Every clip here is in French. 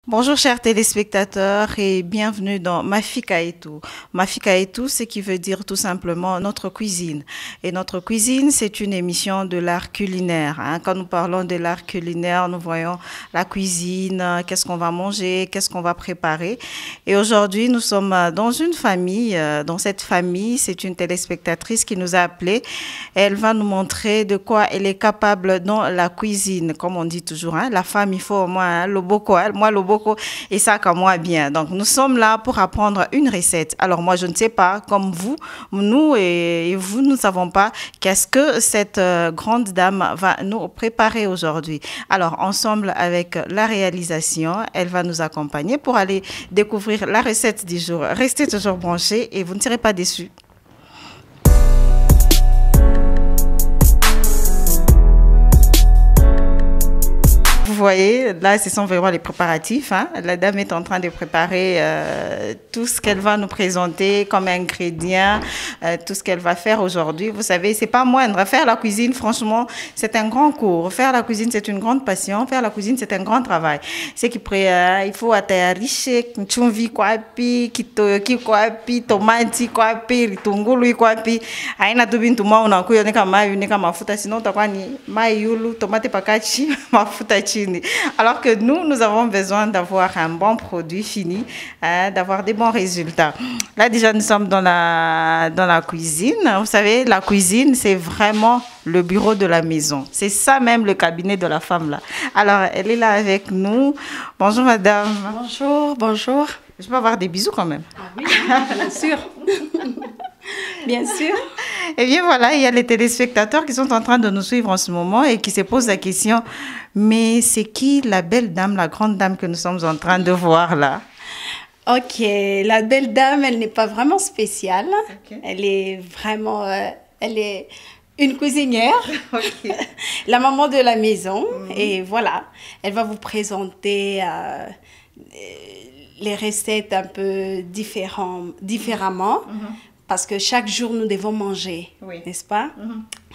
Bonjour chers téléspectateurs et bienvenue dans Mafika et tout. Mafika et tout, ce qui veut dire tout simplement notre cuisine. Et notre cuisine, c'est une émission de l'art culinaire. Quand nous parlons de l'art culinaire, nous voyons la cuisine, qu'est-ce qu'on va manger, qu'est-ce qu'on va préparer. Et aujourd'hui, nous sommes dans une famille. Dans cette famille, c'est une téléspectatrice qui nous a appelés. Elle va nous montrer de quoi elle est capable dans la cuisine. Comme on dit toujours, la femme, il faut au moins le boko, moi le boko. Et ça, comme moi, bien. Donc, nous sommes là pour apprendre une recette. Alors, moi, je ne sais pas, comme vous, nous et vous, nous ne savons pas qu'est-ce que cette grande dame va nous préparer aujourd'hui. Alors, ensemble avec la réalisation, elle va nous accompagner pour aller découvrir la recette du jour. Restez toujours branchés et vous ne serez pas déçus. Vous voyez, là, ce sont vraiment les préparatifs. La dame est en train de préparer tout ce qu'elle va nous présenter comme ingrédients, tout ce qu'elle va faire aujourd'hui. Vous savez, c'est pas moindre. Faire la cuisine, franchement, c'est un grand cours. Faire la cuisine, c'est une grande passion. Faire la cuisine, c'est un grand travail. C'est qu'il faut atayarishe chumvi kwapi, kitoyoki kwapi, tomati kwapi, litungulu kwapi. Haina tu bintu mwa unakuyo nika mayu nika mafuta, sinon utakuwa ni mayulu, tomate pakachi, mafuta chini. Alors que nous avons besoin d'avoir un bon produit fini, d'avoir des bons résultats. Là, déjà, nous sommes dans la cuisine. Vous savez, la cuisine, c'est vraiment le bureau de la maison. C'est ça même le cabinet de la femme, là. Alors, elle est là avec nous. Bonjour, madame. Bonjour, bonjour. Je peux avoir des bisous quand même? Ah oui, bien sûr. Bien sûr. Eh bien voilà, il y a les téléspectateurs qui sont en train de nous suivre en ce moment et qui se posent la question, mais c'est qui la belle dame, la grande dame que nous sommes en train de voir là? Ok, la belle dame, elle n'est pas vraiment spéciale. Okay. Elle est vraiment, elle est une cuisinière, Okay. La maman de la maison. Et voilà, elle va vous présenter les recettes un peu différemment. Parce que chaque jour, nous devons manger, Oui. n'est-ce pas?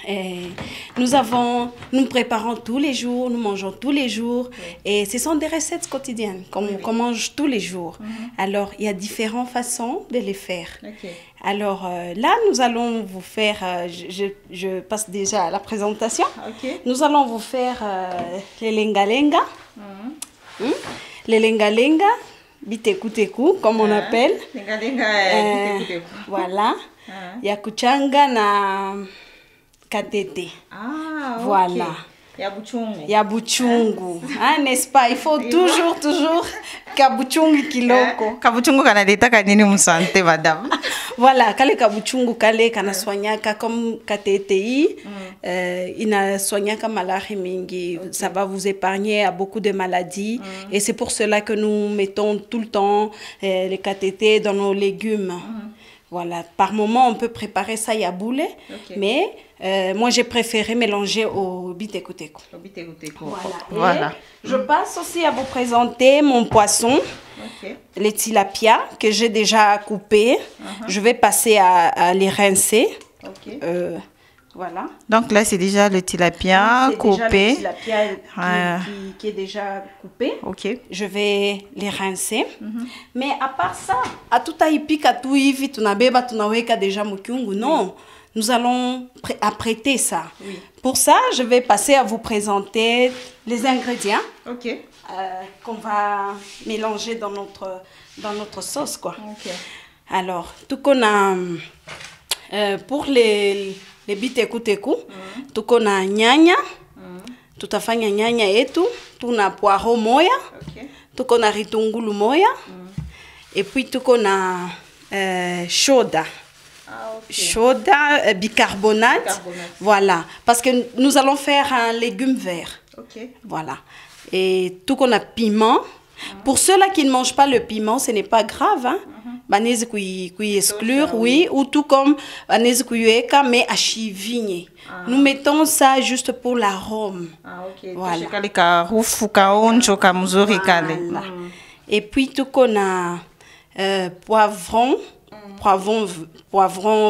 Et nous préparons tous les jours, nous mangeons tous les jours. Oui. Et ce sont des recettes quotidiennes qu'on mange tous les jours. Alors, il y a différentes façons de les faire. Okay. Alors, là, nous allons vous faire... je passe déjà à la présentation. Okay. Nous allons vous faire les lenga-lenga. Les lenga-lenga. Biteku-teku, comme on appelle. Voilà. Ya kuchanga na katete. Ah, okay. Voilà. Ya buchungu. N'est-ce pas? Il faut toujours kabuchungu kiloko. Kabuchungu kanaleta kanini msante, madame? Voilà, kale kabuchungu kale kana soignaka comme katete ina soignaka malaria mingi. Ça va vous épargner à beaucoup de maladies. Et c'est pour cela que nous mettons tout le temps les katete dans nos légumes. Voilà, par moment on peut préparer ça yaboule, okay. Mais moi j'ai préféré mélanger au biteku-teku. Voilà. Je passe aussi à vous présenter mon poisson, okay. Les tilapia que j'ai déjà coupé. Je vais passer à les rincer. Okay. Voilà. Donc là, c'est déjà le tilapia coupé. Le tilapia qui est déjà coupé. Okay. Je vais les rincer. Mais à part ça, à tout aipika tout hivi tunabeba tunaweka déjà mukiungu. Non, nous allons apprêter ça. Oui. Pour ça, je vais passer à vous présenter les ingrédients. Okay. Qu'on va mélanger dans notre sauce, quoi. Okay. Alors, tout qu'on a pour les biteku-teku, tuko na nyanya, tutafanya nyanya yetu, tuna poireau moya, okay. Tuko na ritungulu moya, et puis tuko na shoda. Okay. Shoda, bicarbonate, voilà, parce que nous allons faire un légume vert. Okay. Voilà. Et tuko na piment. Pour ceux-là qui ne mangent pas le piment, ce n'est pas grave, hein. Banese qui exclure, oui, ou tout comme banese kuyeka, mais à chivigne. Nous mettons ça juste pour l'arôme. Okay. Voilà. Et puis tout qu'on a poivron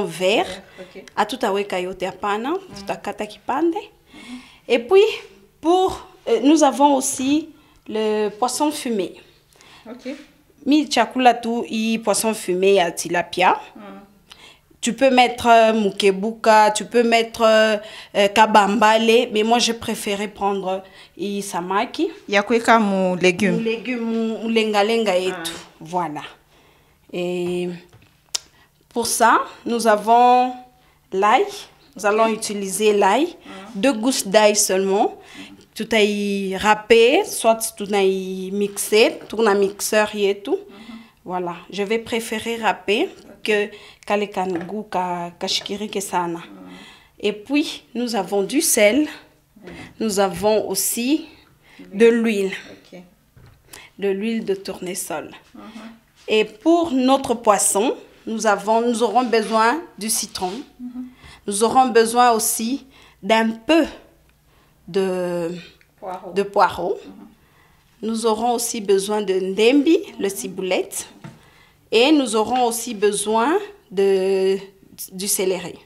vert. Okay. À tout à weka yote apana, tout à kata kipande. Et puis nous avons aussi le poisson fumé. Ok. Mi chakula tu i poisson fumé ya tilapia. Tu peux mettre mukebuka, tu peux mettre kabambale, mais moi je préférais prendre samaki. Yakweka mu légumes. Mu légumes, mu lenga et tout. Voilà. Et pour ça, nous avons l'ail. Nous allons utiliser l'ail. 2 gousses d'ail seulement. Tout a râpé, soit tout a mixé, tout a mixeur et tout. Voilà. Je vais préférer râper que kalekan goût kashikiri que sana. Et puis, nous avons du sel. Nous avons aussi de l'huile. De l'huile de tournesol. Et pour notre poisson, nous aurons besoin du citron. Nous aurons besoin aussi d'un peu de poireau. Nous aurons aussi besoin de ndembi, le ciboulette. Et nous aurons aussi besoin du céleri.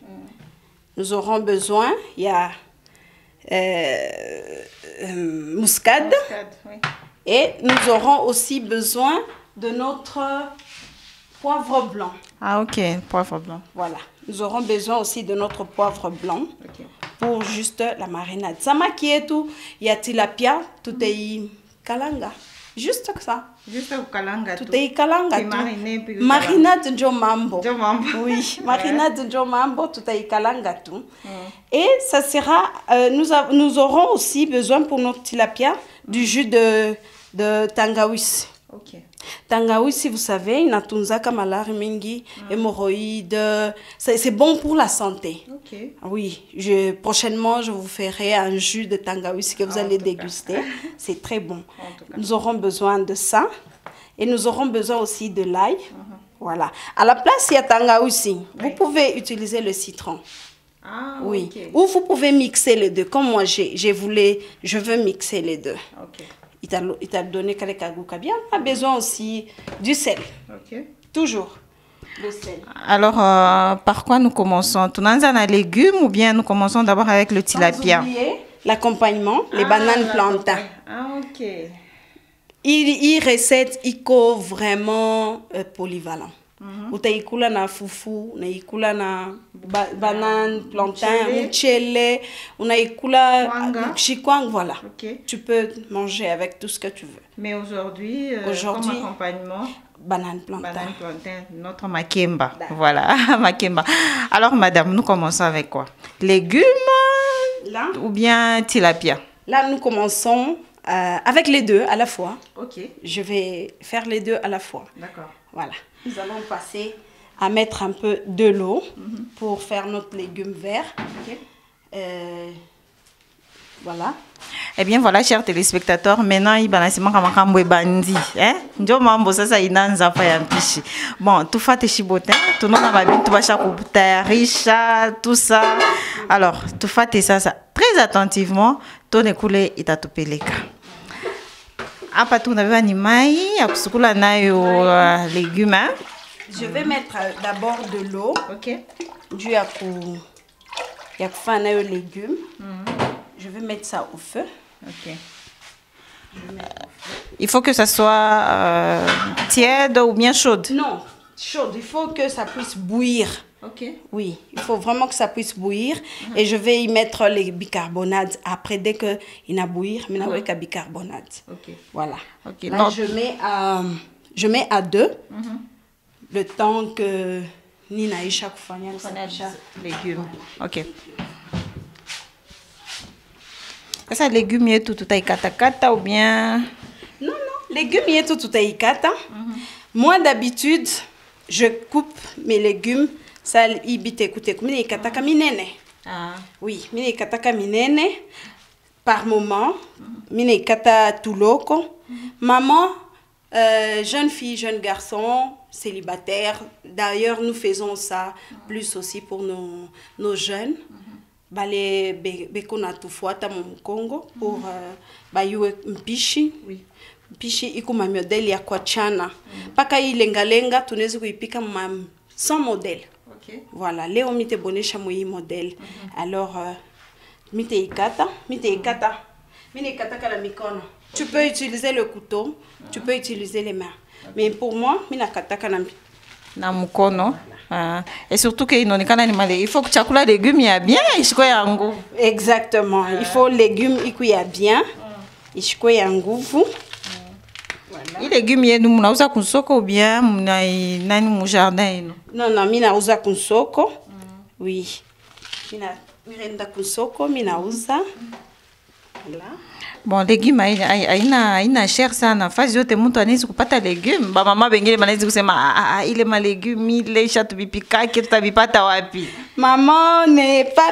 Nous aurons besoin, il y a muscade. Oui. Et nous aurons aussi besoin de notre poivre blanc. Ah, ok, poivre blanc. Voilà. Nous aurons besoin aussi de notre poivre blanc pour juste la marinade. Samaki et tout, il y a tilapia, tout est kalanga. Juste que ça. Juste au kalanga. Tout est kalanga. Marinade njo mambo. Oui, marinade njo mambo, tout est kalanga tout. Et ça sera, nous aurons aussi besoin pour notre tilapia du jus de tangawizi. Ok. Tangawizi, vous savez, inatunzaka malari mingi, hémorroïdes, c'est bon pour la santé. Ok. Oui, prochainement, je vous ferai un jus de tangawizi que vous allez déguster. C'est très bon. Nous aurons besoin de ça. Et nous aurons besoin aussi de l'ail. Voilà. À la place, il y a tangawizi. Vous pouvez utiliser le citron. Ah, oui. Okay. Ou vous pouvez mixer les deux. Comme moi, je veux mixer les deux. Ok. Il t'a donné Kalekaguka bien. On a besoin aussi du sel. Ok. Toujours le sel. Alors, par quoi nous commençons? Tout les légumes ou bien nous commençons d'abord avec le tilapia? Sans oublier l'accompagnement, les bananes plantains. Ah, ok. Il recette, vraiment polyvalent. Utaikula na fufu, unaikula na banane, plantain, mchele, unaikula chikwang, voilà. Okay. Tu peux manger avec tout ce que tu veux. Mais aujourd'hui, comme accompagnement, banane plantain. Banane plantain, notre makemba. Voilà, makemba. Alors, madame, nous commençons avec quoi? Légumes là, ou bien tilapia? Là, nous commençons avec les deux à la fois. Ok. Je vais faire les deux à la fois. D'accord. Voilà. Nous allons passer à mettre un peu de l'eau pour faire notre légume vert. Okay. Voilà. Eh bien, voilà, chers téléspectateurs, maintenant, il y a un bandi. Njo mambo sasa inanza pa ya mpishi. Bon, tout fait chibotin, tout le monde va bien, tout va tayarisha, tout ça. Alors, tout fait ça très attentivement, ton écoulé et ta tupeleka. Apa tu n'avais animai, akusukula nayo légumes. Je vais mettre d'abord de l'eau. Ok. Du yaku nayo légumes. Je vais mettre ça au feu. Ok. Il faut que ça soit tiède ou bien chaude? Non, chaude. Il faut que ça puisse bouillir. Ok. Oui, il faut vraiment que ça puisse bouillir. Et je vais y mettre les bicarbonates. Après, dès qu'il a bouillir, je vais mettre bicarbonate. Ok. Voilà. Okay. Là, je mets à 2. Le temps que Nina Isha kufanya légumes. Ok. Ça, légumes, y est tout à kata ou bien? Non, légumes, y est tout à kata. Moi, d'habitude, je coupe mes légumes. Ça, ibite écoute, mine kataka minene. Ah. Oui, mine kataka minene. Par moment, mine kata tuloko. Maman, jeune fille, jeune garçon, célibataire. D'ailleurs, nous faisons ça plus aussi pour nos jeunes. Bale bekona tufuata mu Congo pour bayue mpishi. Oui. Mpishi iko ma modèle ya kuachana. Paka ilengalenga tunaweza kuipika sans modèle. OK. Voilà, leo mite bonesha moi modèle. Alors mite ikata. Mine ikata kala mikono. Tu peux utiliser le couteau, tu peux utiliser les mains. Mais pour moi, mina kataka na mukono. Et surtout que il faut que chakula légumes ya bien ishiko ya nguvu. Exactement. Il faut légumes ikuya bien. Ishiko ya nguvu. Les légumes yenu munauza kunsoko ou bien nani mu jardin yenu? Non non, mina uza kunsoko. Oui. Mirenda kunsoko, mina uza. Voilà. Bon, légumes aina cher sana. Fazi yote mtu anaweza kupata légumes. Ba mama bengine banaweza kusema ile ma légumes ile chatubipika tutabipata wapi? Maman, n'ayez pas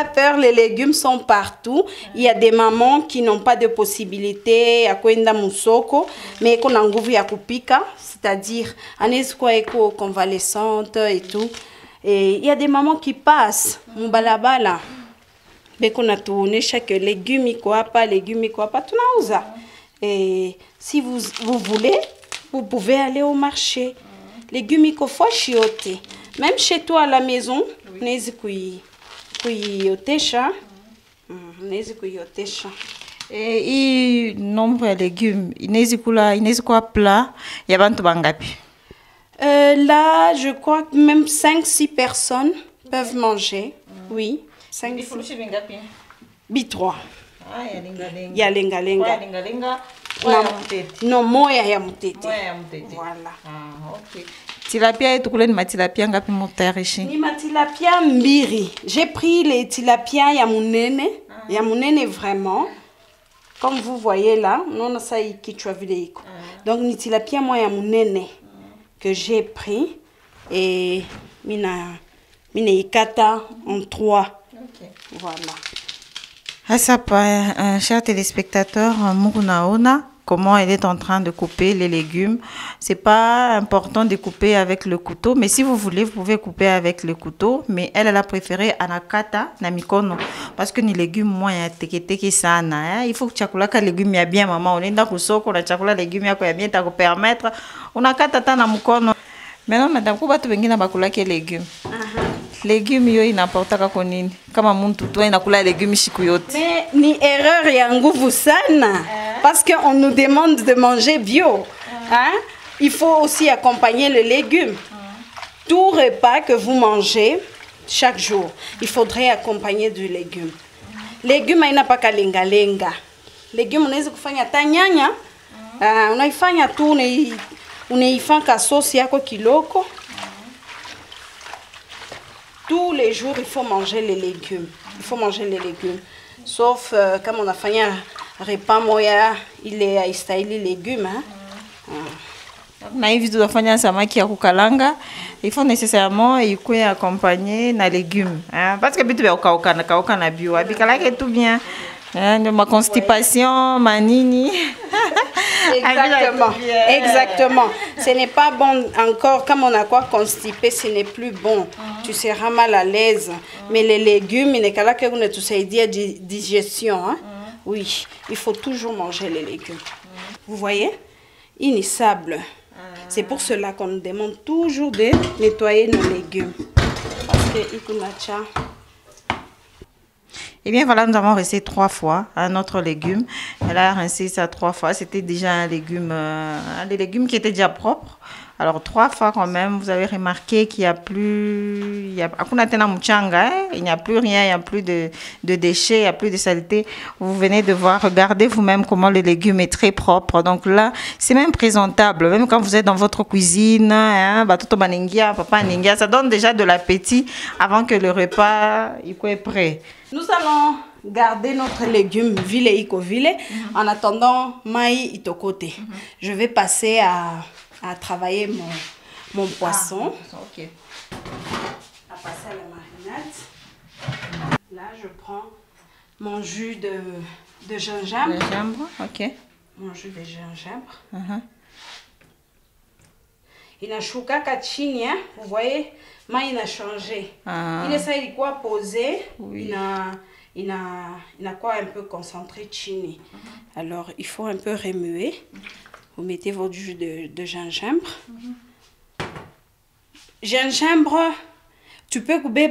peur, les légumes sont partout. Il y a des mamans qui n'ont pas de possibilité à kwenda musoko, mais qu'on a nguvu ya kupika, c'est-à-dire anaweza kuwa eko convalescente et tout. Et il y a des mamans qui passent mubalabala. Mais qu'on a tourné chaque légume, quoi pas, tunauza. Et si vous voulez, vous pouvez aller au marché. Légumes, il faut chioter. Même chez toi à la maison, n'hésitez pas. Et nombre de légumes, n'hésitez pas plat, il y a bantu bangapi. Là, je crois que même 5-6 personnes peuvent manger. Oui. 5 B3. Il y a lenga. Non, moya ya mutete. Voilà. Ok. Tilapia et tukule ni matilapia ngapi motarishi? Ni matilapia mbiri. J'ai pris les tilapia ya munene vraiment. Comme vous voyez là, non ça kichwa vile iko. Donc ni tilapia moi ya munene que j'ai pris et mina ikata en 3. Okay. Voilà. Chers téléspectateurs, Murunaona, comment elle est en train de couper les légumes. C'est pas important de couper avec le couteau, mais si vous voulez, vous pouvez couper avec le couteau. Mais elle a préféré anakata na mikono parce que ni légumes moins teke sana. Il faut que chakula ka légumes ya bien maman. On est dans kusoko na chakula légumes ya bien ta ko permettre. Unakata ta na mikono. Maintenant madame ko batu bengina bakula ke légumes. Légumes yo inaportaka konini kama muntu tu inakula légumes siku yote. Mais ni erreur ya nguvu sana parce que on nous demande de manger bio. Hein? Il faut aussi accompagner le légume. Tout repas que vous mangez chaque jour, il faudrait accompagner du légume. Légume haina paka lenga. Légume unaweza kufanya tanyanya. Unaifanya tu unaifanya sauce yako kiloko. Tous les jours, il faut manger les légumes. Il faut manger les légumes. Sauf comme on a fait un repas moya, il est à les légumes. Il faut nécessairement accompagner les légumes. Parce que tu es bio. Tout bien. Ma constipation, ma nini. Exactement. Ce n'est pas bon encore, comme on a quoi constipé, ce n'est plus bon. Tu seras mal à l'aise. Mais les légumes, il n'est qu'à là que vous ne tous dit digestion. Oui, il faut toujours manger les légumes. Vous voyez? Inissable. C'est pour cela qu'on nous demande toujours de nettoyer nos légumes. Parce que ikunacha. Eh bien voilà, nous avons rincé 3 fois notre légume. Elle a rincé ça 3 fois. C'était déjà un légume, des légumes qui étaient déjà propres. Alors 3 fois quand même, vous avez remarqué qu'il n'y a plus, il n'y a plus rien, il n'y a plus de déchets, il n'y a plus de saleté. Vous venez de voir, regardez vous-même comment le légume est très propre. Donc là, c'est même présentable. Même quand vous êtes dans votre cuisine, ça donne déjà de l'appétit avant que le repas soit prêt. Nous allons garder notre légume vile. En attendant, maï itokote. Je vais passer à travailler mon poisson. Ok. À passer à la marinade. Là, je prends mon jus de gingembre. Ok. Mon jus de gingembre. Inashuka chini, hein? Vous voyez, maï a changé. Il essaie de quoi poser. Oui. Il a quoi un peu concentré chini. Alors, il faut un peu remuer. Vous mettez votre jus de gingembre. Gingembre, tu peux couper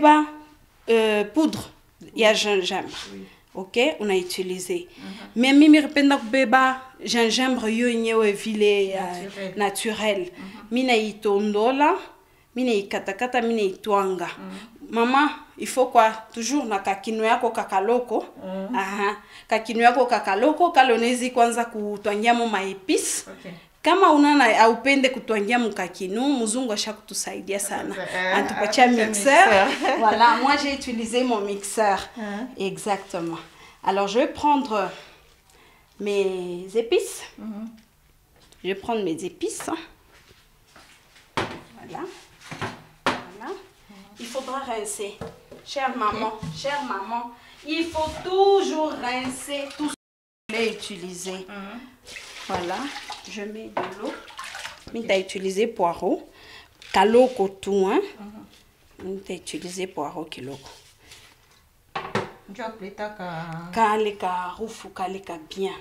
poudre. Il y a gingembre. Oui. ok, on a utilisé. Mais mimi rependa kubeba gingembre yo nyewe vile naturel. Mina itondola, mina ikatakata, mina itwanga. Maman, il faut quoi? Toujours na kakino yako kakaloko. Kakino yako kakaloko, kalonezi kwanza kutwangia mo maepis. Kama unana aupende kutwangia mukakinu, muzungu ashakutusaidia sana. Antupatia mixeur. Voilà, moi j'ai utilisé mon mixeur. Exactement. Alors je vais prendre mes épices. Je vais prendre mes épices. Voilà. Voilà. Il faudra rincer. Chère maman, il faut toujours rincer tout ce que vous voulez utiliser. Voilà, je mets de l'eau. Mais tu as utilisé poireau. Kaloko tout, hein. Tu as utilisé poireau kiloko. Tu as appelé ta Kaleka rufu, kaleka bien.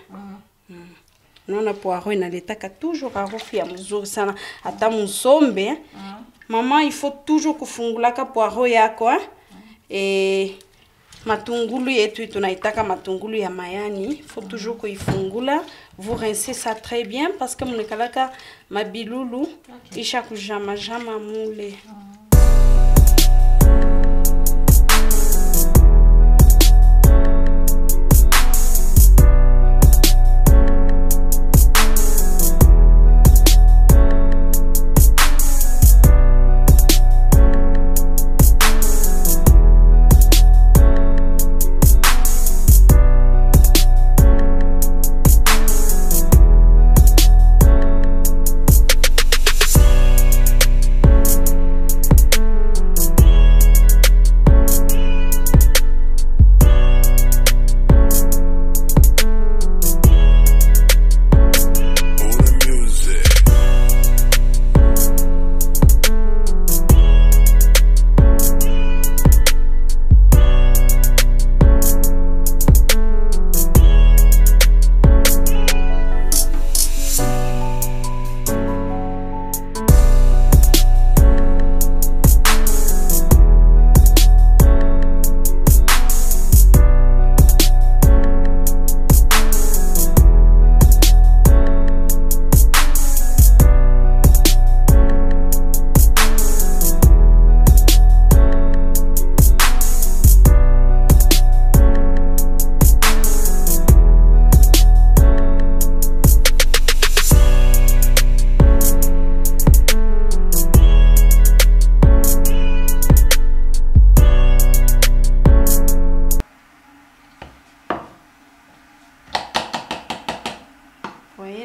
Non, le poireau, il a toujours à rufu ya mzuri sana. Ata musombe. Maman, il faut toujours kufungula ka poireau yako, hein. Et matungulu yetu tunaitaka matungulu ya mayani, il faut toujours kuifungula. Vous rincez ça très bien parce que mon kalaka mabilulu isha kujama jama mule.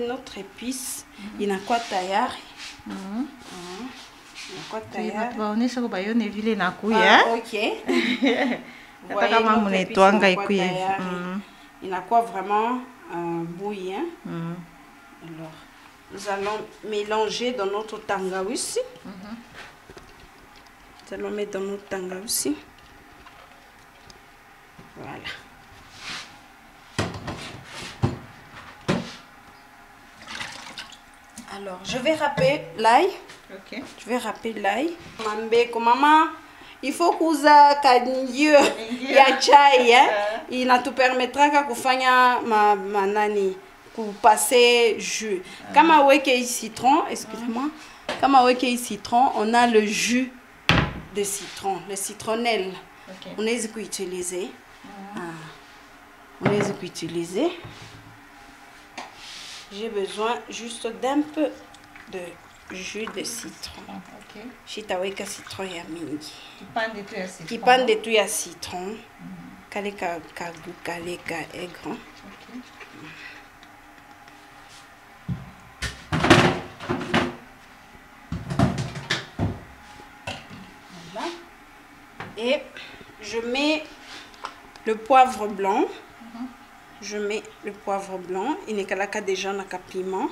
Notre épice inakuwa tayari. Inakuwa tayari. Tunaonyesha kwa bayone vile nakuya. OK. Hata kama mnaitwanga ikuye. Inakuwa vraiment bouillant. Alors, nous allons mélanger dans notre tangawizi. Nous allons mettre dans notre tangawizi. Voilà. Alors, je vais râper l'ail. OK. Je vais râper l'ail. Maman, il faut kuza kandio ya chai, hein. Il ne te permettra qu'à kufanya manani passer jus. Comme avec le citron, excusez-moi. Comme avec le citron, on a le jus de citron, le citronnelle. On les utiliser. On les utiliser. J'ai besoin juste d'un peu de jus de citron. OK. Chitaweka citron ya mingi. Kipande tu ya citron. Kipande tu ya citron. Kaleka kagu kaleka est grand. OK. Voilà. Et je mets le poivre blanc. Je mets le poivre blanc. Il n'est qu'à déjà na piment.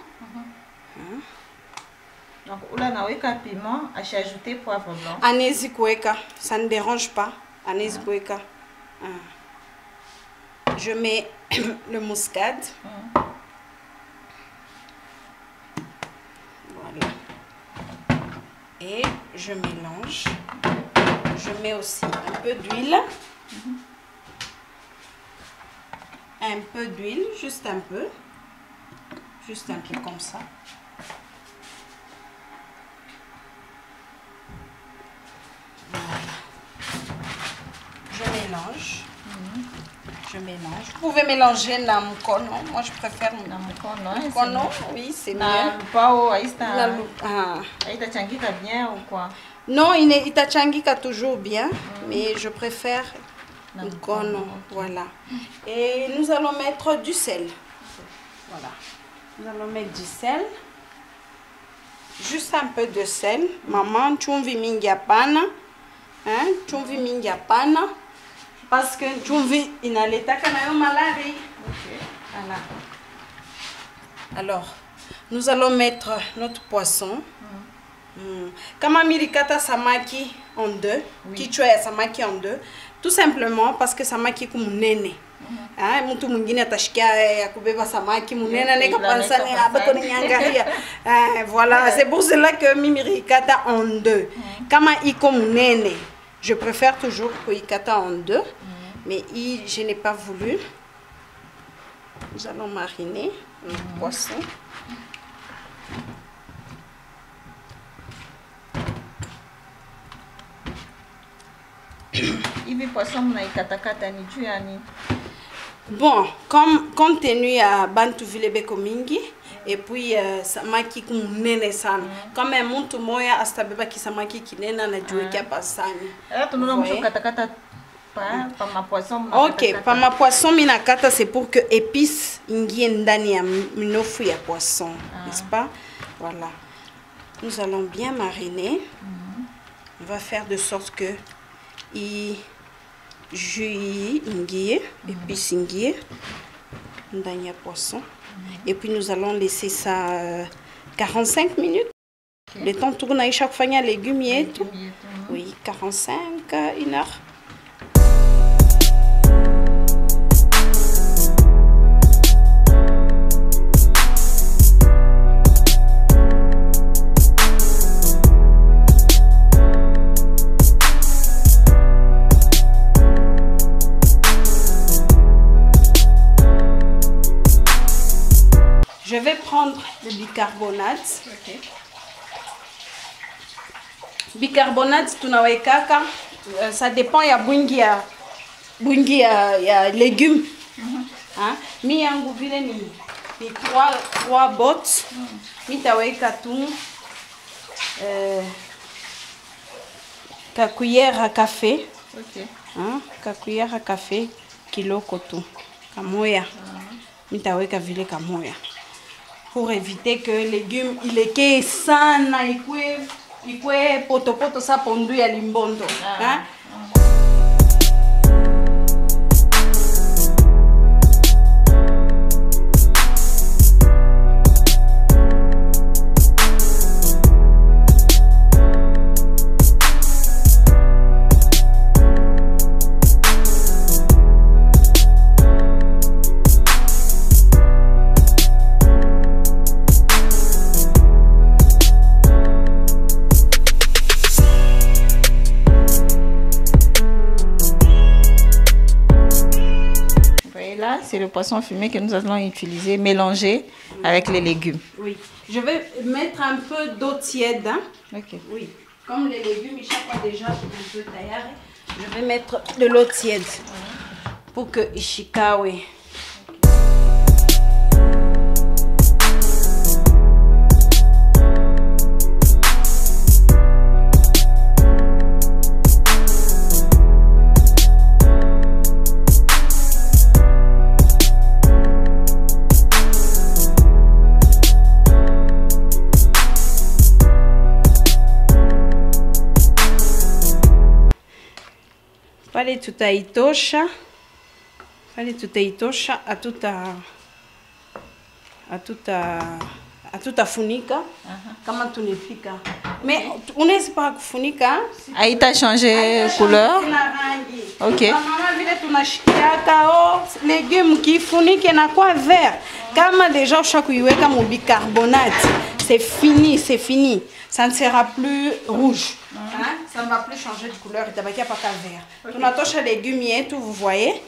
Donc, là, on a piment, j'ai ajouté poivre blanc. Anezi kueka, ça ne dérange pas. Anezi kueka. Je mets le muscade. Voilà. Et je mélange. Je mets aussi un peu d'huile. un peu d'huile, juste un peu comme ça. Je mélange. Je mélange. Vous pouvez mélanger namukono. Moi, je préfère namukono. Oui, c'est mieux. Aïta bien ou quoi? Non, itachangika toujours bien, mais je préfère namukono. Voilà. Et nous allons mettre du sel. Voilà. Nous allons mettre du sel. Juste un peu de sel. Maman, chumvi mingi hapana. Hein? Chumvi mingi hapana. Parce que chumvi inaletaka nayo malari. Voilà. Alors, nous allons mettre notre poisson. Kama mirikata samaki en deux. Kichwa ya samaki en deux. Tout simplement parce que samaki kumunene. Mtu mwingine atashikia ya kubeba samaki munene neka pansane abato nyangaria. Voilà, c'est pour cela que mimirikata en deux. Kama iko munene, je préfère toujours kuikata en deux, mais je n'ai pas voulu. Nous allons mariner le poisson. Bon, compte tenu à Bantu Vilebeko Mingi et puis samaki kunene sana. Quand même mtu moya astabeba ki samaki kinena na juekia pasani. Ok, pa ma poisson minakata c'est pour que épice ingie ndani ya minofu ya poisson, n'est-ce pas? Voilà. Nous allons bien mariner. On va faire de sorte que jus ingie, épice ingie ndani ya poisson. Et puis nous allons laisser ça 45 minutes. Le temps tourne à chaque fois il y a légumes et tout. Oui, 45, 1 heure. Je vais prendre le bicarbonate. Bicarbonate, tunawekaka, ça dépend ya bungi ya légumes. Mi yangu vile ni 3 bottes. Mi taweka tu ka cuillère à café. Ka cuillère à café kiloko tu. Kamoya. Mi taweka vile kamoya. Pour éviter que les légumes ileke sana ikwe poto sa pondu ya limbondo. C'est le poisson fumé que nous allons utiliser, mélanger avec les légumes. Oui. Je vais mettre un peu d'eau tiède. Ok. Oui. Comme les légumes, ils sont déjà un peu taillés, je vais mettre de l'eau tiède pour que ishikawe. Pale tutaitosha hatutafunika kama tunapika. Mais unaweza pa kufunika haita changer couleur. OK. Mama vile tunashikiaka légumes kifunike na kwa vert. Kama déjà ushakuiweka mu bicarbonate, c'est fini. Ça ne sera plus rouge. Ça ne va plus changer de couleur. Il n'y a pas qu'à vert. On a touché les légumes et tout, vous voyez.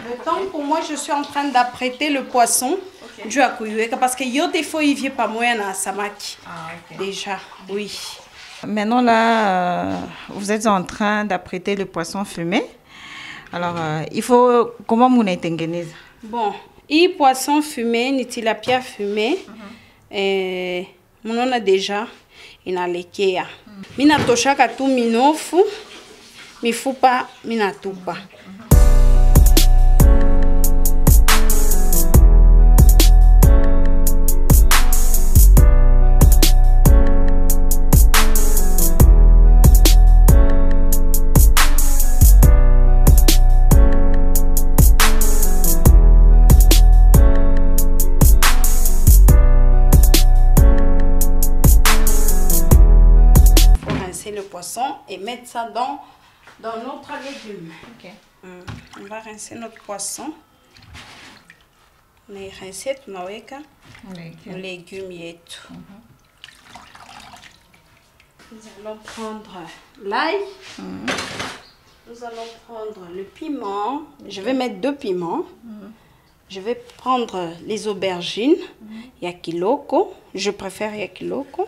Le temps pour moi, je suis en train d'apprêter le poisson. Du akuyueka parce que yo des fois il vient pas moyen na samaki. Déjà, oui. Maintenant là, vous êtes en train d'apprêter le poisson fumé. Alors, il faut comment vous n'éteignez? Bon, il poisson fumé, ni tilapia fumé. Mon a déjà ina lekea. Mina toshaka tu minofu, mifupa mina tupa. Et mettre ça dans notre légume. On va rincer notre poisson. On a rincé tout le légume et tout. Nous allons prendre l'ail. Nous allons prendre le piment. Je vais mettre 2 piments. Je vais prendre les aubergines. Yakiloko. Je préfère yakiloko.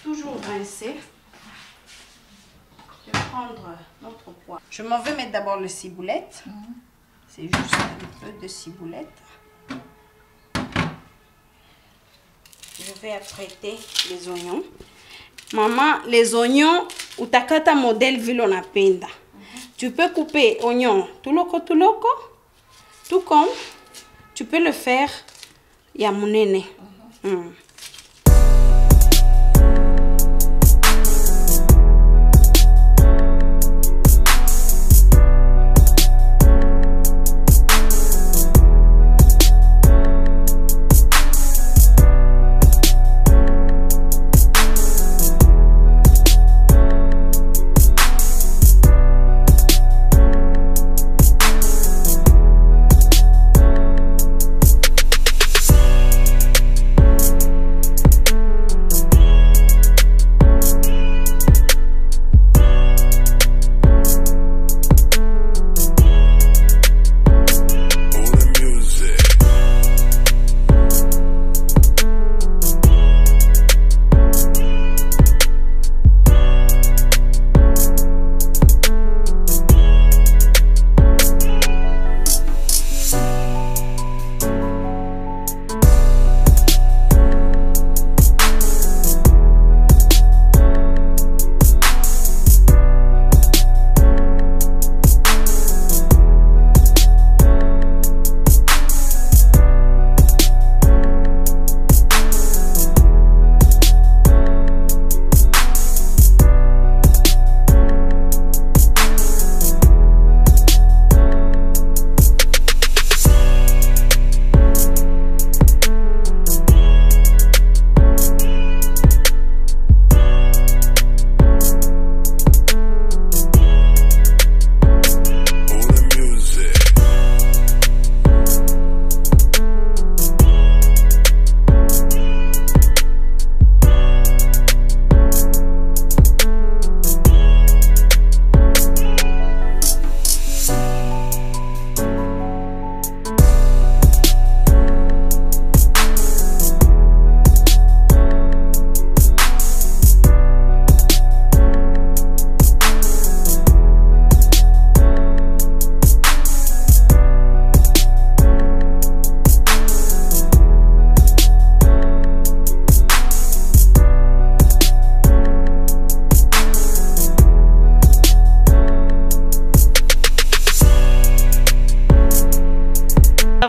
Toujours rincer. Je vais prendre notre pois. Je m'en vais mettre d'abord le ciboulette. C'est juste un peu de ciboulette. Je vais apprêter les oignons. Maman, les oignons, utakata modèle vilona penda. Tu peux couper oignons tout loco, tout comme tu peux le faire yamunene.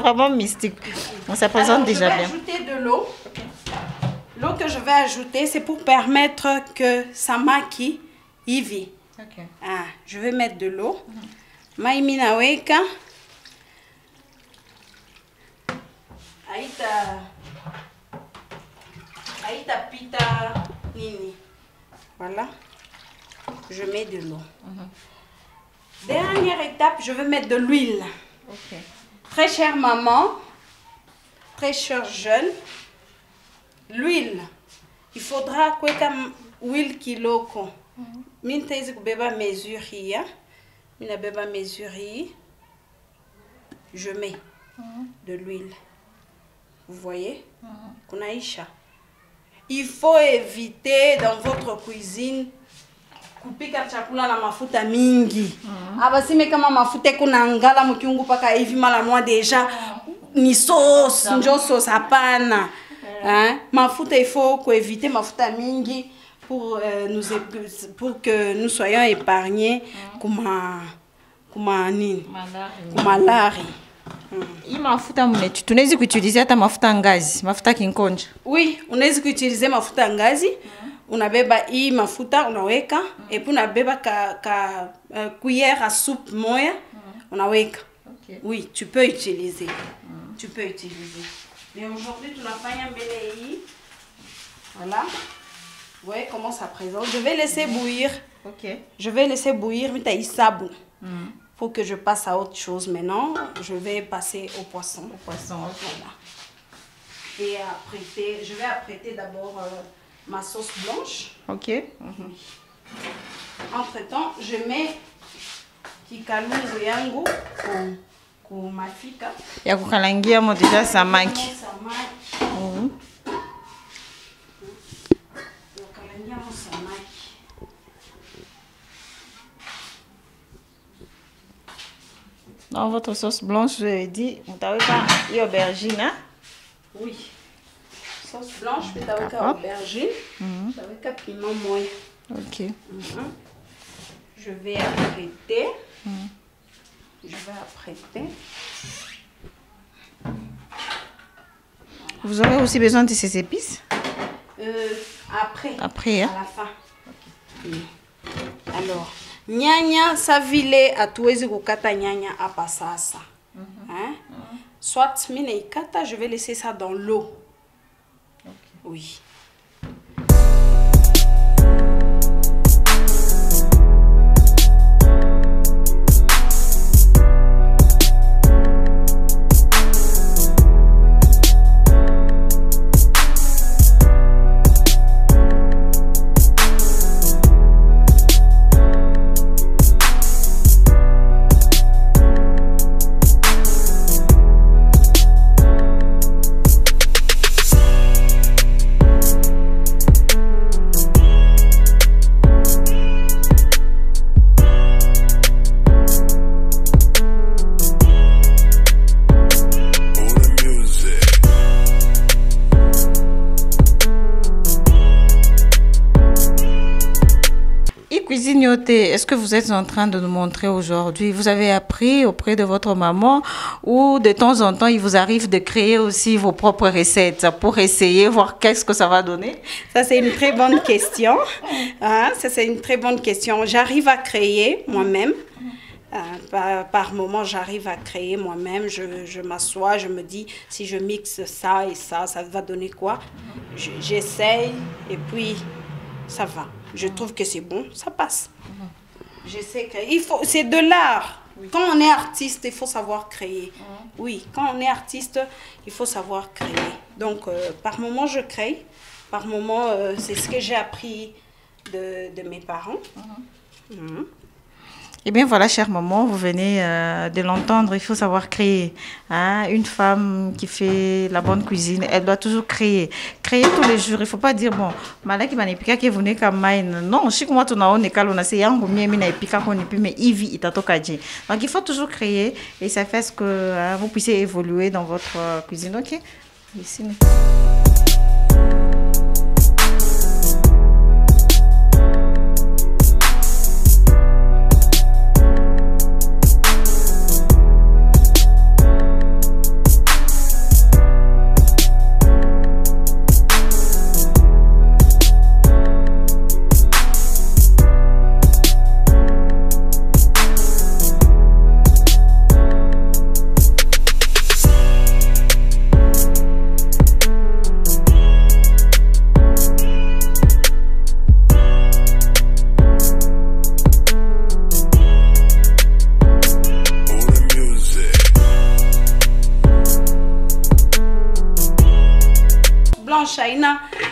Vraiment mystique. On se présente déjà bien. Je vais ajouter de l'eau. L'eau que je vais ajouter, c'est pour permettre que ça maquille Ivy. Je vais mettre de l'eau. Maïmina weka. Aïta pita nini. Voilà. Je mets de l'eau. Dernière étape, je vais mettre de l'huile. Très chère maman, très chère jeune, l'huile, il faudra que huile kiloko. Min tezi kubeba mesure ya, mina beba mesure je mets de l'huile. Vous voyez? Kunaisha. Il faut éviter dans votre cuisine kupika chakula na mafuta mingi. Abasime kama mafuta kuna ngala mkiungu paka hivi mara moja deja ni sauce, njo sauce hapana. Hein? Mafuta il faut éviter mafuta mingi pour que nous soyons épargnés kuma nini? Malari. Hii mafuta tunaweza kuutilize hata mafuta ngazi, mafuta kinkonja. Oui, unaweza kuutilize mafuta ngazi. Unabeba hii mafuta unaweka et puis unabeba cuillère à soupe moya unaweka. Okay. Oui, tu peux utiliser. Tu peux utiliser. Mais aujourd'hui tunafanya mbele hii. Voilà. Vous voyez comment ça présente. Je vais laisser bouillir. OK. Je vais laisser bouillir mitaïsabu. Faut que je passe à autre chose maintenant. Je vais passer au poisson. Au poisson, voilà. Et je vais apprêter d'abord ma sauce blanche. Ok. Entre-temps, je mets kikalungu yangu ku mafika. Ya kukalangia mo deja samaki. Dans votre sauce blanche, je l'ai dit, vous n'avez pas aubergine, hein? Oui. Sauce blanche, vous avez aubergine, vous avez piment moyen. Ok. Je vais apprêter. Je vais apprêter. Vous aurez aussi besoin de ces épices? Après. Après, hein? À la fin. Okay. Alors, nyanya savile hatuwezi kukata nyanya hapa sasa. Hein? Soit mine ikata, je vais laisser ça dans l'eau. Okay. Oui. Est-ce que vous êtes en train de nous montrer aujourd'hui? Vous avez appris auprès de votre maman ou de temps en temps, il vous arrive de créer aussi vos propres recettes pour essayer, voir qu'est-ce que ça va donner? Ça, c'est une très bonne question. Ça, c'est une très bonne question. J'arrive à créer moi-même. Par moment, j'arrive à créer moi-même. Je m'assois, je me dis, si je mixe ça et ça va donner quoi? J'essaye et puis ça va. Je trouve que c'est bon, ça passe. Je sais que c'est de l'art. Oui. Quand on est artiste, il faut savoir créer. Oui, quand on est artiste, il faut savoir créer. Donc, par moment, je crée. Par moment, c'est ce que j'ai appris de mes parents. Eh bien voilà, chère maman, vous venez de l'entendre, il faut savoir créer. Hein? Une femme qui fait la bonne cuisine, elle doit toujours créer. Créer tous les jours, il ne faut pas dire, bon, malaki manipika qui venait comme main. Non, je sais que moi, tu n'as pas on a essayé un gourmet, mais n'ipika qu'on n'y peut, mais ivi, il t'a toqué. Donc il faut toujours créer et ça fait ce que vous puissiez évoluer dans votre cuisine. Ok? Ici.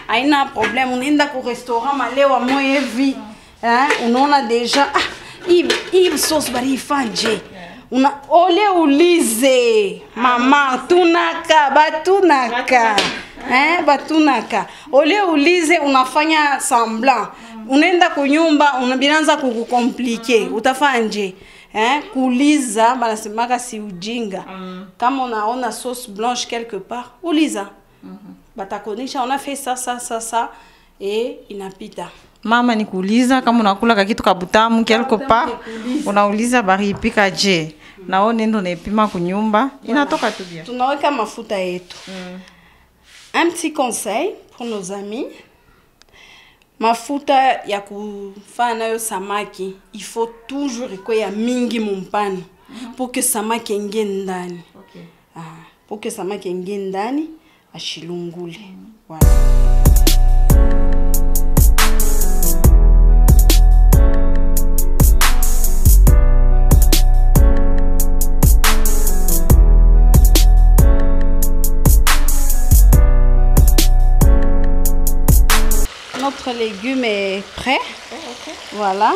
Haina problème, unaenda ku restaurant malewa moyo hivi, unaona deja hii sauce bari ifanje. Ole ulize mama tunaka batunaka batunaka. Ole ulize unafanya semblant. Unaenda kunyumba unabinaanza kukukomplike. Utafanje kuliza banasemaka si ujinga. Kama unaona sauce blanche quelque part, uliza. Batakonisha on a fait ça et inapita. Mama ni kuuliza kama unakula kakitu kabutamu quelque part, unauliza bari ipika je. Nao nendo naipima kunyumba, inatoka tu bien. Tunaweka mafuta yetu. Un petit conseil pour nos amis. Mafuta ya kufanya nayo samaki, il faut toujours iko ya mingi mumpani pour que samaki ingie ndani. Okay. Pour que samaki ingie ndani ashilungule. Voilà. Notre légume est prêt. Okay. Voilà.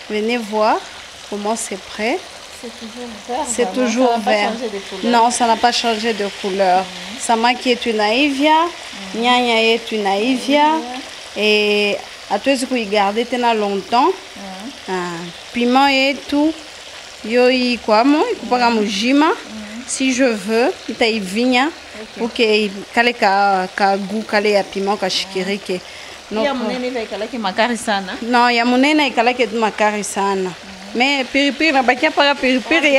Venez voir comment c'est prêt. C'est toujours vert. C'est toujours vert. Non, ça n'a pas changé de couleur. Samaki est une aïvia, nyanya est une aïvia, et à toi ce que vous gardez longtemps. Piment et tout. Yo quoi moi, pas mujima. Si je veux, itaivinya. Ok, kale ka goût kale ya piment ka shikiriki. Ya munene ikalaki makari sana. Non, ya munene ikalaki makari sana. Mais piripiri na bakia para piripiri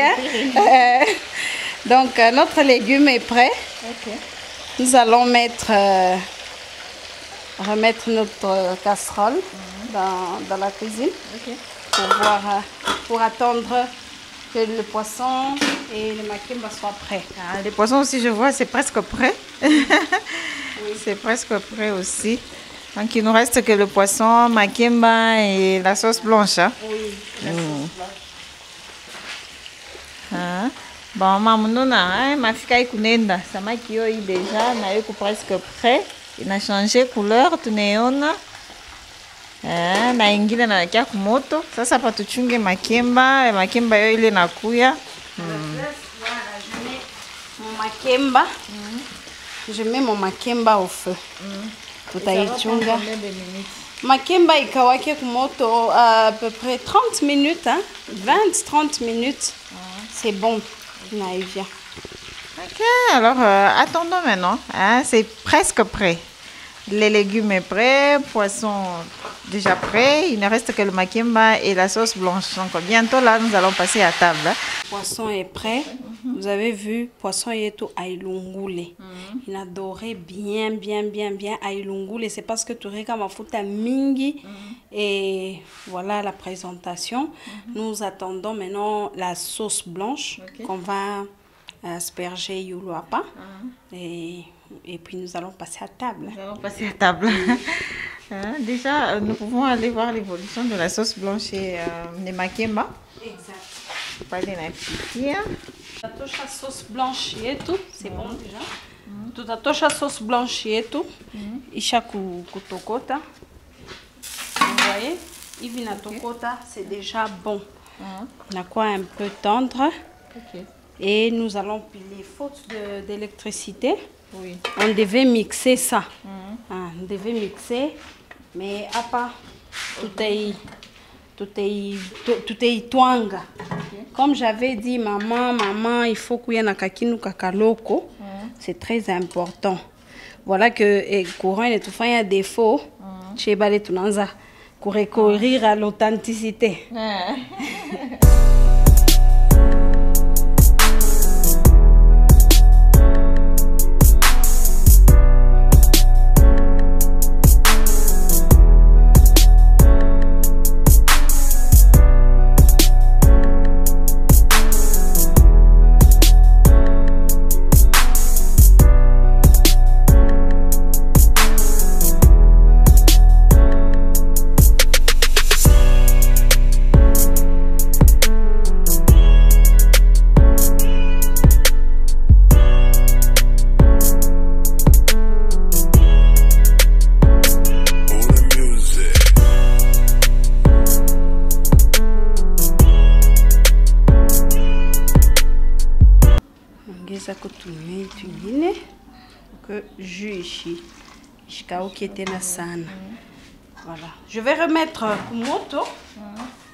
Donc notre légume est prêt. Okay. Nous allons remettre notre casserole dans la cuisine. Okay. Pour attendre que le poisson et le makemba soient prêts. Les poissons aussi, je vois, c'est presque prêt. Oui. C'est presque prêt aussi. Donc il nous reste que le poisson, makemba et la sauce blanche. Hein? Oui, la sauce blanche. Bon, maman, ma fille kunenda, samaki yo déjà, na yo presque prêt. Il a changé couleur, tuneona. Na ingine na kia kumoto. Sasa pa tuchunge makemba yo ile nakuya. Je mets mon makemba au feu. Tutaichunga. Makemba ikawake kumoto à peu près 30 minutes, 20-30 minutes. C'est bon. Ok, alors attendons maintenant. C'est presque prêt. Les légumes sont prêts, poisson déjà prêt. Il ne reste que le makemba et la sauce blanche. Donc bientôt là, nous allons passer à table. Poisson est prêt. Vous avez vu, poisson est tout ailungule. Il a doré bien ailungule. C'est parce que tu regardes ma fouta mingi. Et voilà la présentation. Nous attendons maintenant la sauce blanche qu'on va asperger yuluapa. Et puis nous allons passer à table. Nous allons passer à table. Déjà, nous pouvons aller voir l'évolution de la sauce blanche et les makemba. Exact. Pas des nafikia. La touche à sauce blanche et tout, c'est bon déjà. Tout à touche à sauce blanche et tout. Isha kutokota. Vous voyez, Ivina tokota, c'est déjà bon. On a quoi un peu tendre. Et nous allons piler faute d'électricité. Oui. On devait mixer ça. On devait mixer, mais à part tout est twanga. Comme j'avais dit, maman, il faut qu'il y ait un kakinu kakaloko. C'est très important. Voilà que courant et tout fait un défaut. Chez Balé Tunanza, pour recourir à l'authenticité. tunaweza kutumia twingine que jus ici ishikauke tena sana. Voilà, je vais remettre kumoto.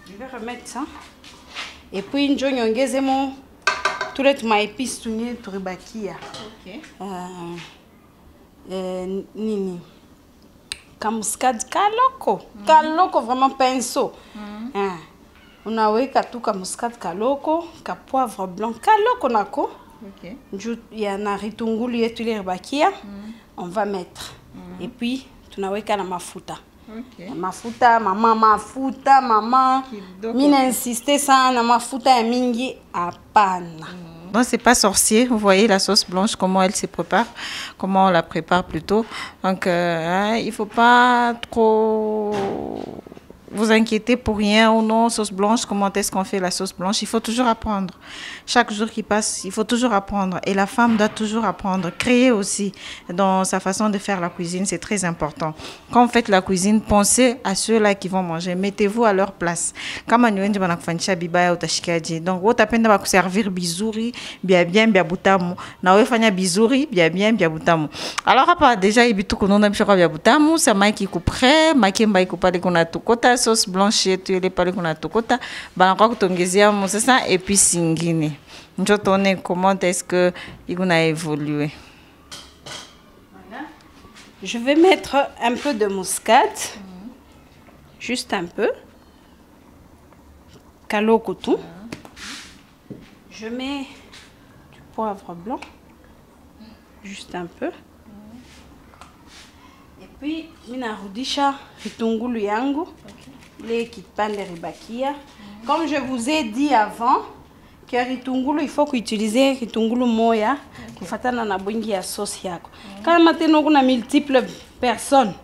Je vais remettre ça. Et puis njo nyongezemo tule tumaepisi tunye turibakia. OK. Nini? Kamuskadi kaloko. Kaloko vraiment pinceau. Unaweka tu kamuskadi kaloko, ka poivre blanc kaloko nako. OK. Njo ya na ritungulu yetu ile ribakia. On va mettre. Et puis tunaweka na mafuta. OK. Mafuta mama mina insister sana mafuta ya mingi hapana. Non, c'est pas sorcier. Vous voyez la sauce blanche, comment elle se prépare, comment on la prépare plutôt. Donc, il faut pas trop vous inquiéter pour rien ou non. Sauce blanche, comment est-ce qu'on fait la sauce blanche? Il faut toujours apprendre. Chaque jour qui passe, il faut toujours apprendre. Et la femme doit toujours apprendre. Créer aussi dans sa façon de faire la cuisine, c'est très important. Quand vous faites la cuisine, pensez à ceux-là qui vont manger. Mettez-vous à leur place. Comme on dit, donc, vous avez servir bizouri, bien boutamu. Na fanya bizouri, bien boutamu. Alors, après, déjà, il y a tout qu'on a bien boutamu, ça m'a qui couperait, ma qui m'a coupé qu'on a tout côté. Sauce blanche yetu ile pale kuna tokota banakuwa kutongezea sasa et puis singine njo tuone comment est-ce que iguna évolué. Voilà. Je vais mettre un peu de muscade. Juste un peu. Kaloko tout. Je mets du poivre blanc. Juste un peu. Et puis minarudisha vitungulu yangu. Les kipande ribakia. Comme je vous ai dit avant, que ritungulu, il faut qu'utiliser ritungulu moya kufatana na bwingi ya sauce yako. Kama tena kuna multiples personnes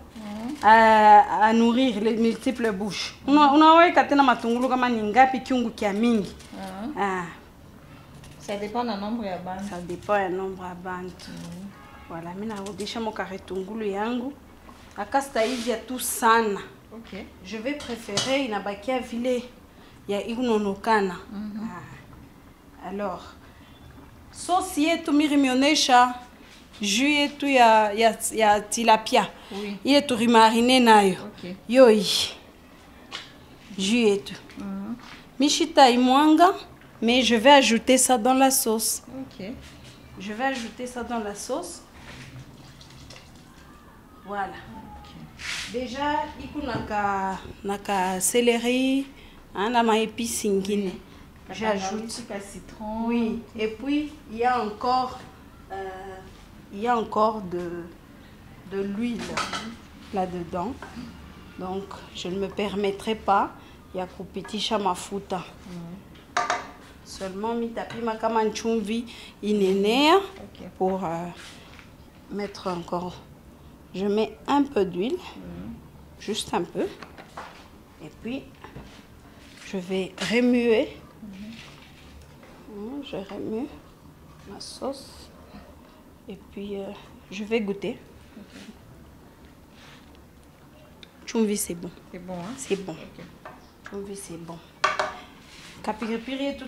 à nourrir, les multiples bouches. Unaweka tena matungulu kama ni ngapi kiungu kia mingi. Ça dépend du nombre ya bantu. Ça dépend du nombre ya bantu. Voilà, mimi narudisha moka ritungulu yangu. Akasta hivi ya tu sana. OK. Je vais préférer inabakia vile ya ikunonokana. Alors, sauce yetu mirimionesha jus yetu ya tilapia. Oui. Ile turimarine nayo. OK. Yoi. Jus yetu. Mishita imwanga, mais je vais ajouter ça dans la sauce. OK. Je vais ajouter ça dans la sauce. Voilà. Déjà, il y a céleri, na ma épice ingine. J'ajoute du citron. Oui. Et puis il y a encore de l'huile là-dedans. Donc je ne me permettrai pas. Il y a kupitisha mafuta. Seulement mitapima kama nchumvi inenea pour mettre encore. Je mets un peu d'huile, juste un peu, et puis je vais remuer. Je remue ma sauce, et puis je vais goûter. Chumvi, c'est bon. C'est bon, hein? C'est bon. Chumvi, c'est bon. Kapiripiri tout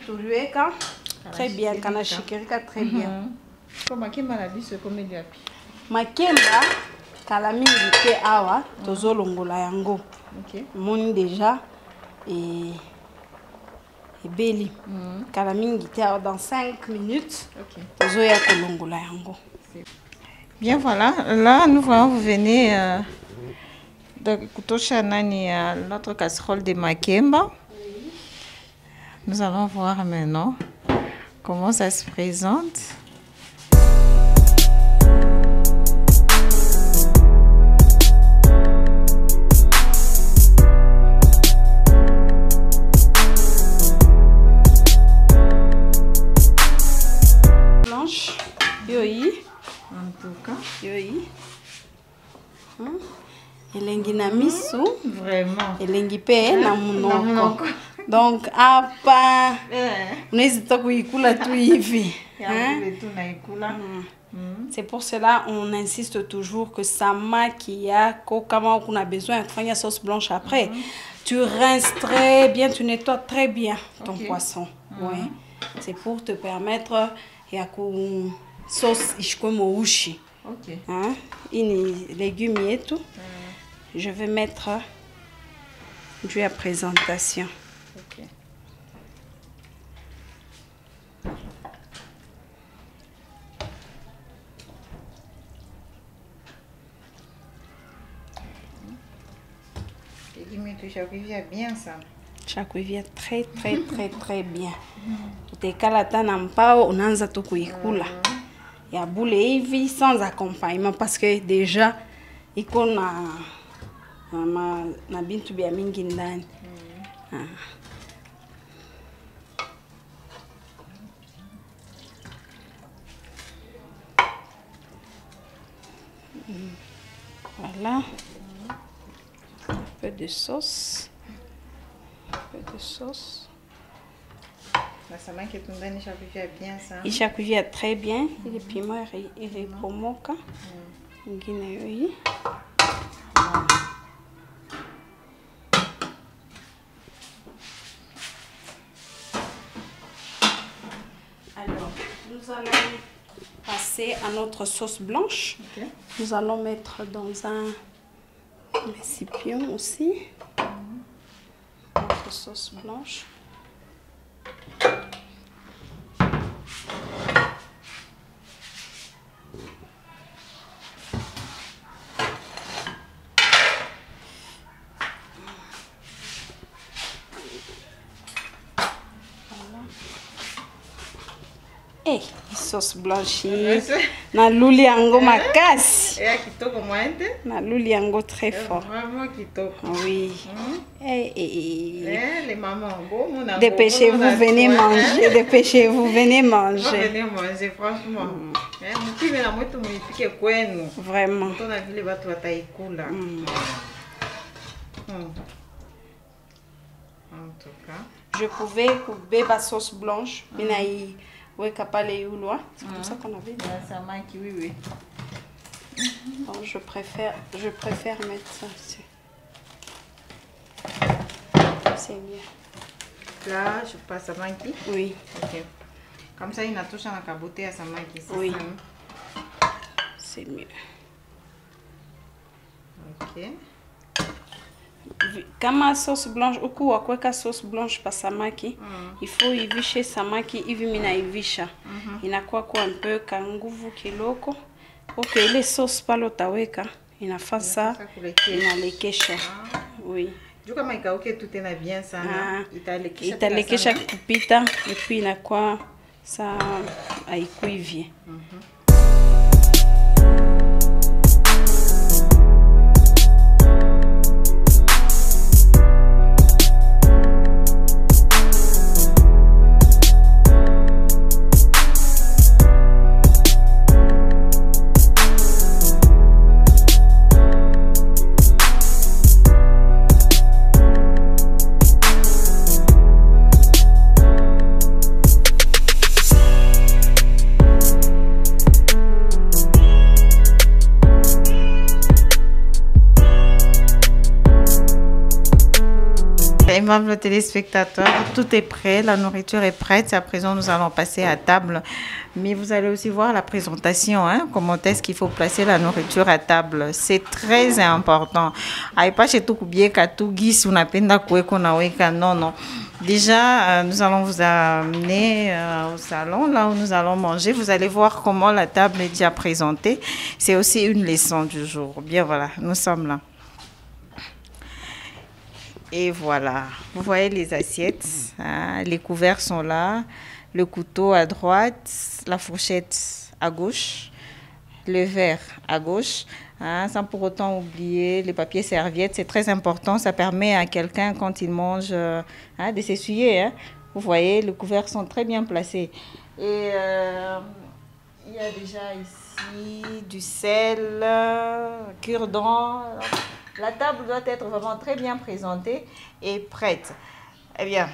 très bien. Kanashikirika très bien. Comme makemba la vie, c'est comme il y a pi. Makemba kala mingi te awa tozolongola yango. OK. Moni déjà et beli. Kala mingi te awa dans 5 minutes. OK. Tozoya kolongola yango. Bien, voilà. Là, nous voyons, vous venez de kutosha nani notre casserole de makemba. Nous allons voir maintenant comment ça se présente. Blanche, yoi. En tout cas, Yoi. Elengi na misu. vraiment. Elengi pe na munoko. Donc hapa unaweza kuikula tu hivi. C'est pour cela on insiste toujours que samaki yako kama kuna besoin ya kufanya sauce blanche après, tu rinces très bien, tu nettoies très bien ton poisson. Oui. C'est pour te permettre ya ku sauce ishkomo ushi. Ok. Hein? Ini légumes et tout. Je vais mettre du à présentation. Ok. Légumes tu chakivia bien ça. Chakivia très bien. Utekala na mpao unaanza tu kuikula. Ya bule hivi sans accompagnement parce que déjà iko na bintu bia mingi ndani. Voilà. Un peu de sauce. La samaki est ndani chakivia bien ça. Ishakuvia très bien. Ile piment ilipomoka. Ingine yoyi. Alors, nous allons passer à notre sauce blanche. Ok. Nous allons mettre dans un récipient aussi notre sauce blanche. Eh, sauce blanche. Na luli yango makasi. Et kitoko mointe. Na luli yango très fort. Vraiment kitoko. Oui. Les mamans, bon, Dépêchez-vous, venez manger. Dépêchez-vous, venez manger. Venez manger, franchement. Vraiment. En tout cas. Je pouvais couper ma sauce blanche. C'est comme ça qu'on avait dit. Oui, oui. Donc, je préfère mettre ça ici. C'est mieux. Là, je passe samaki. Oui. Ok. Comme ça, il a touché à la beauté à samaki. Oui. C'est mieux. Ok. Kama sauce blanche, uku wakweka sauce blanche pa samaki, il faut ivishe samaki hivi mina ivisha. Inakuwa kwa un peu ka nguvu kiloko. Okay, ile sauce pale utaweka inafasa inalekesha. Oui. Juu kama ikauke tout tena bien sana, italekesha kupita et puis inakuwa ça haikuivie. Aimables téléspectateurs, tout est prêt, la nourriture est prête. À présent, nous allons passer à table. Mais vous allez aussi voir la présentation, hein, comment est-ce qu'il faut placer la nourriture à table. C'est très important. Non, non. Déjà, nous allons vous amener au salon, là où nous allons manger. Vous allez voir comment la table est déjà présentée. C'est aussi une leçon du jour. Bien, voilà, nous sommes là. Et voilà, vous voyez les assiettes, hein, les couverts sont là, le couteau à droite, la fourchette à gauche, le verre à gauche, hein, sans pour autant oublier les papiers serviettes. C'est très important, ça permet à quelqu'un quand il mange hein, de s'essuyer. Hein. Vous voyez, les couverts sont très bien placés. Et il y a déjà ici du sel, cure-dent. La table doit être vraiment très bien présentée et prête. Eh bien,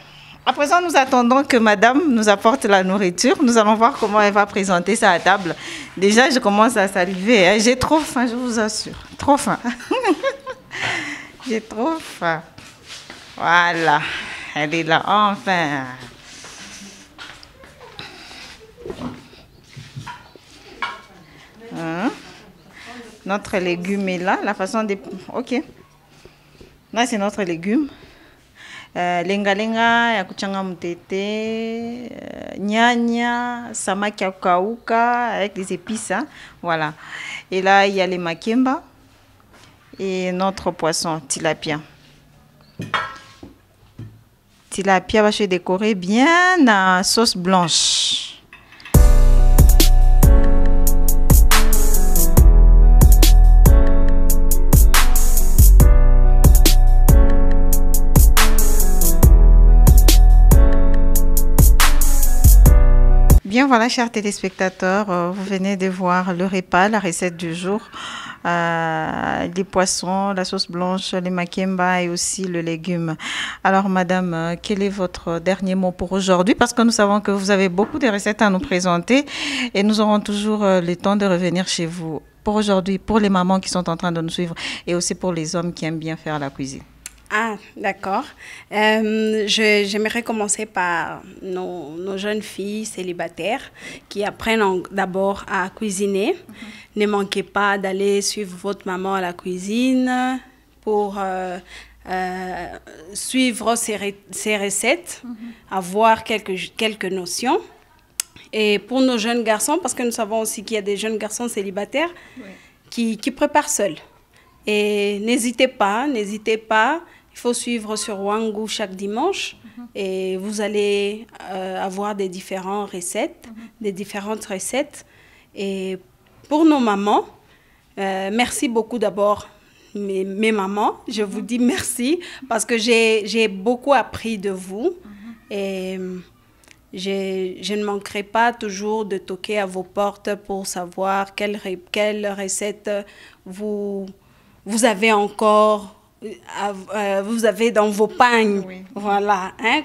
à présent, nous attendons que madame nous apporte la nourriture. Nous allons voir comment elle va présenter ça à table. Déjà, je commence à saliver. Hein. J'ai trop faim, je vous assure. Trop faim. J'ai trop faim. Voilà, elle est là, enfin. Hein? Notre légume est là, la façon de... Ok. Là, c'est notre légume. Lenga-lenga, ya kuchanga mtete, nyanya, samaki ya kukauka avec des épices. Hein? Voilà. Et là, il y a les makemba et notre poisson, tilapia. Tilapia va se décorer bien à sauce blanche. Bien, voilà, chers téléspectateurs, vous venez de voir le repas, la recette du jour. Les poissons, la sauce blanche, les makemba et aussi le légume. Alors, madame, quel est votre dernier mot pour aujourd'hui? Parce que nous savons que vous avez beaucoup de recettes à nous présenter et nous aurons toujours le temps de revenir chez vous. Pour aujourd'hui, pour les mamans qui sont en train de nous suivre et aussi pour les hommes qui aiment bien faire la cuisine. Ah, d'accord. J'aimerais commencer par nos jeunes filles célibataires qui apprennent d'abord à cuisiner. Ne manquez pas d'aller suivre votre maman à la cuisine pour suivre ses recettes, avoir quelques notions. Et pour nos jeunes garçons, parce que nous savons aussi qu'il y a des jeunes garçons célibataires qui préparent seuls. Et n'hésitez pas. Il faut suivre sur Wangu chaque dimanche et vous allez avoir des différentes recettes. Et pour nos mamans, merci beaucoup d'abord mes mamans. Je vous dis merci parce que j'ai beaucoup appris de vous. Et je ne manquerai pas toujours de toquer à vos portes pour savoir quelle recette vous avez encore. Vous avez dans vos pagnes, voilà, hein,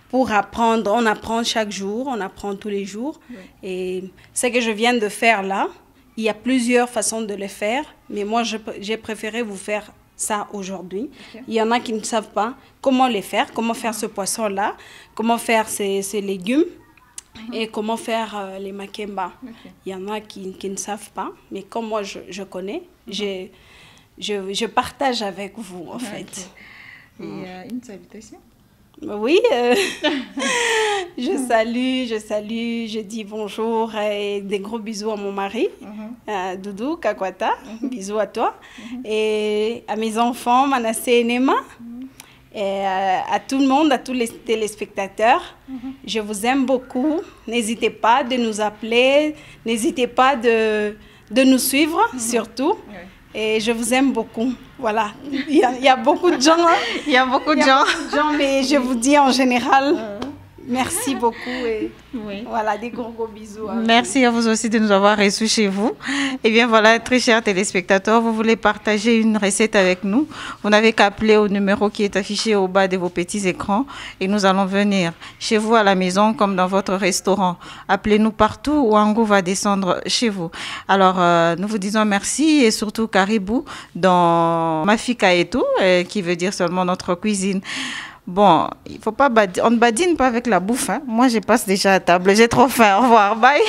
pour apprendre, on apprend chaque jour, on apprend tous les jours. Et ce que je viens de faire là, il y a plusieurs façons de le faire, mais moi j'ai préféré vous faire ça aujourd'hui. Il y en a qui ne savent pas comment les faire, comment faire ce poisson-là, comment faire ces légumes. Et comment faire les makemba. Il y en a qui ne savent pas, mais comme moi je connais, je partage avec vous en fait. Et une salutation? Oui, je salue, je dis bonjour et des gros bisous à mon mari, Doudou Kakwata, bisous à toi, et à mes enfants, Manassé et Nema. Et à tout le monde, à tous les téléspectateurs, je vous aime beaucoup. N'hésitez pas de nous appeler, n'hésitez pas de nous suivre, surtout. Et je vous aime beaucoup. Voilà. Il y a beaucoup de gens. Hein. Il y a beaucoup de gens, mais je vous dis en général, merci beaucoup. Et voilà, des gros bisous. Merci à vous aussi de nous avoir reçus chez vous. Et bien voilà, très chers téléspectateurs, vous voulez partager une recette avec nous, vous n'avez qu'à appeler au numéro qui est affiché au bas de vos petits écrans et nous allons venir chez vous à la maison comme dans votre restaurant. Appelez-nous partout où Wangu va descendre chez vous. Alors, nous vous disons merci et surtout caribou dans Mafika et tout, qui veut dire seulement notre cuisine. Bon, il faut pas on ne badine pas avec la bouffe. Hein. Moi, je passe déjà à table. J'ai trop faim. Au revoir. Bye.